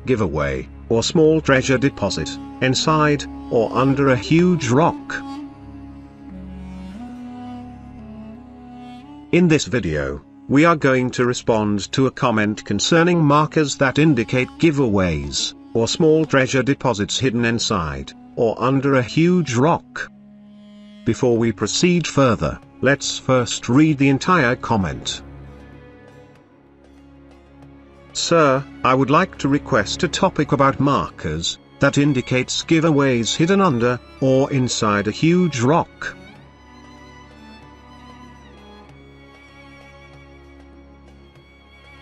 giveaway, or small treasure deposit, inside, or under a huge rock. In this video, we are going to respond to a comment concerning markers that indicate giveaways, or small treasure deposits hidden inside, or under a huge rock. Before we proceed further, let's first read the entire comment. Sir, I would like to request a topic about markers that indicates giveaways hidden under, or inside a huge rock.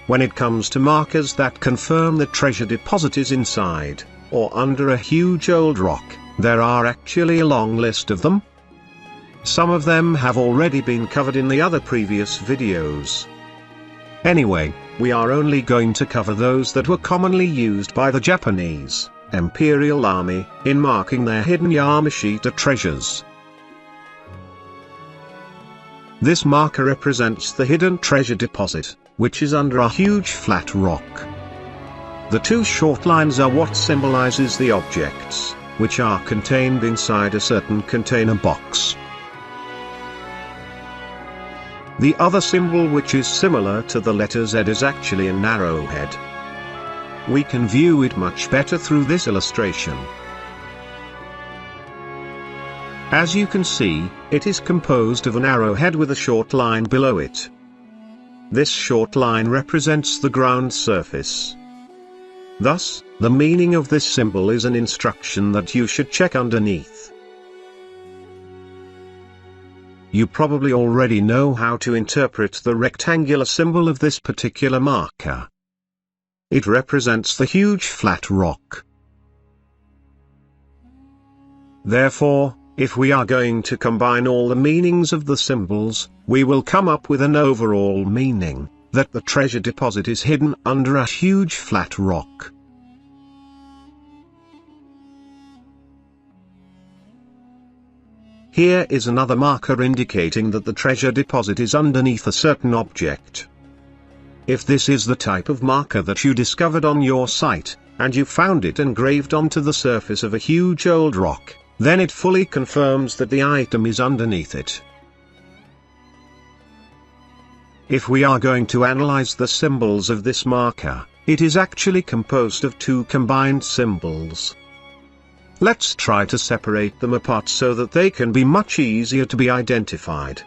When it comes to markers that confirm the treasure deposit is inside, or under a huge old rock, there are actually a long list of them. Some of them have already been covered in the other previous videos. Anyway, we are only going to cover those that were commonly used by the Japanese Imperial Army in marking their hidden Yamashita treasures. This marker represents the hidden treasure deposit, which is under a huge flat rock. The two short lines are what symbolizes the objects, which are contained inside a certain container box. The other symbol, which is similar to the letter Z, is actually an arrowhead. We can view it much better through this illustration. As you can see, it is composed of an arrowhead with a short line below it. This short line represents the ground surface. Thus, the meaning of this symbol is an instruction that you should check underneath. You probably already know how to interpret the rectangular symbol of this particular marker. It represents the huge flat rock. Therefore, if we are going to combine all the meanings of the symbols, we will come up with an overall meaning, that the treasure deposit is hidden under a huge flat rock. Here is another marker indicating that the treasure deposit is underneath a certain object. If this is the type of marker that you discovered on your site, and you found it engraved onto the surface of a huge old rock, then it fully confirms that the item is underneath it. If we are going to analyze the symbols of this marker, it is actually composed of two combined symbols. Let's try to separate them apart so that they can be much easier to be identified.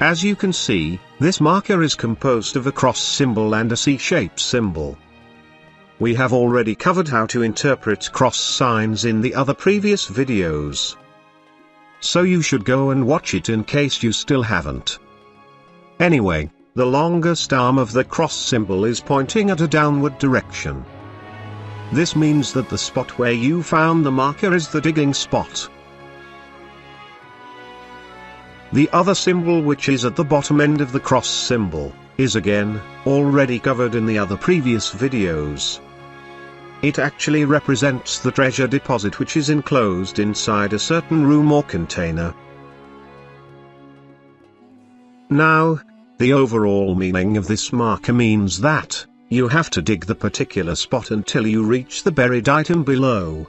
As you can see, this marker is composed of a cross symbol and a C-shaped symbol. We have already covered how to interpret cross signs in the other previous videos. So you should go and watch it in case you still haven't. Anyway, the longest arm of the cross symbol is pointing at a downward direction. This means that the spot where you found the marker is the digging spot. The other symbol, which is at the bottom end of the cross symbol, is again already covered in the other previous videos. It actually represents the treasure deposit, which is enclosed inside a certain room or container. Now, the overall meaning of this marker means that you have to dig the particular spot until you reach the buried item below.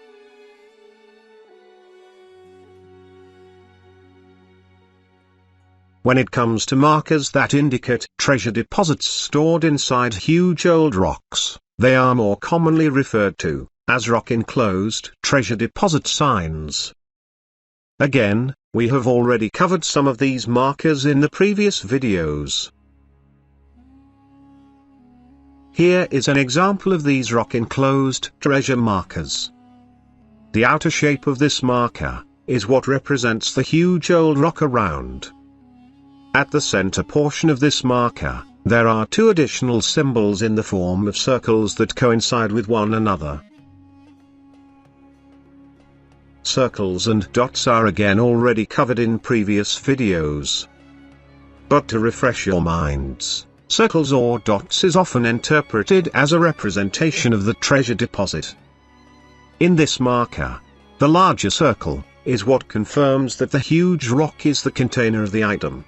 When it comes to markers that indicate treasure deposits stored inside huge old rocks, they are more commonly referred to as rock-enclosed treasure deposit signs. Again, we have already covered some of these markers in the previous videos. Here is an example of these rock-enclosed treasure markers. The outer shape of this marker is what represents the huge old rock around. At the center portion of this marker, there are two additional symbols in the form of circles that coincide with one another. Circles and dots are again already covered in previous videos. But to refresh your minds, circles or dots is often interpreted as a representation of the treasure deposit. In this marker, the larger circle is what confirms that the huge rock is the container of the item.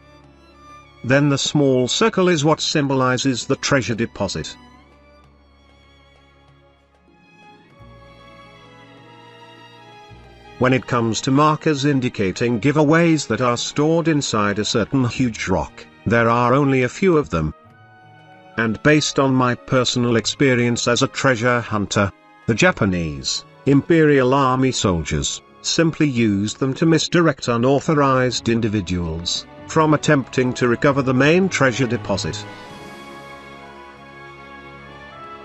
Then the small circle is what symbolizes the treasure deposit. when it comes to markers indicating giveaways that are stored inside a certain huge rock, there are only a few of them. And based on my personal experience as a treasure hunter, the Japanese Imperial Army soldiers simply used them to misdirect unauthorized individuals from attempting to recover the main treasure deposit.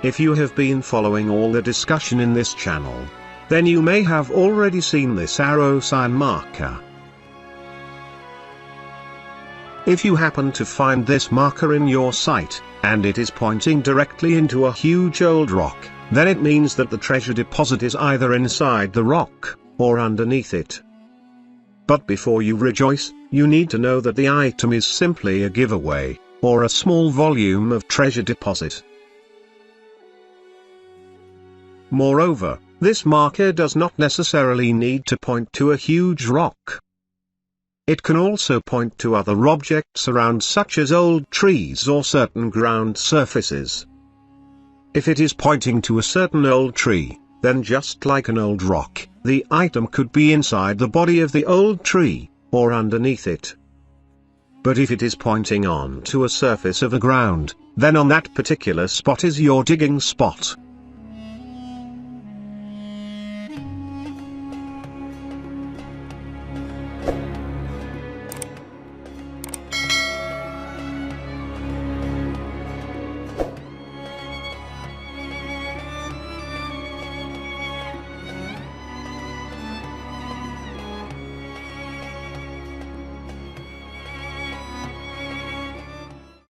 If you have been following all the discussion in this channel, then you may have already seen this arrow sign marker. If you happen to find this marker in your sight, and it is pointing directly into a huge old rock, then it means that the treasure deposit is either inside the rock, or underneath it. But before you rejoice, you need to know that the item is simply a giveaway, or a small volume of treasure deposit. Moreover, this marker does not necessarily need to point to a huge rock. It can also point to other objects around, such as old trees or certain ground surfaces. If it is pointing to a certain old tree, then just like an old rock, the item could be inside the body of the old tree, or underneath it. But if it is pointing on to a surface of the ground, then on that particular spot is your digging spot.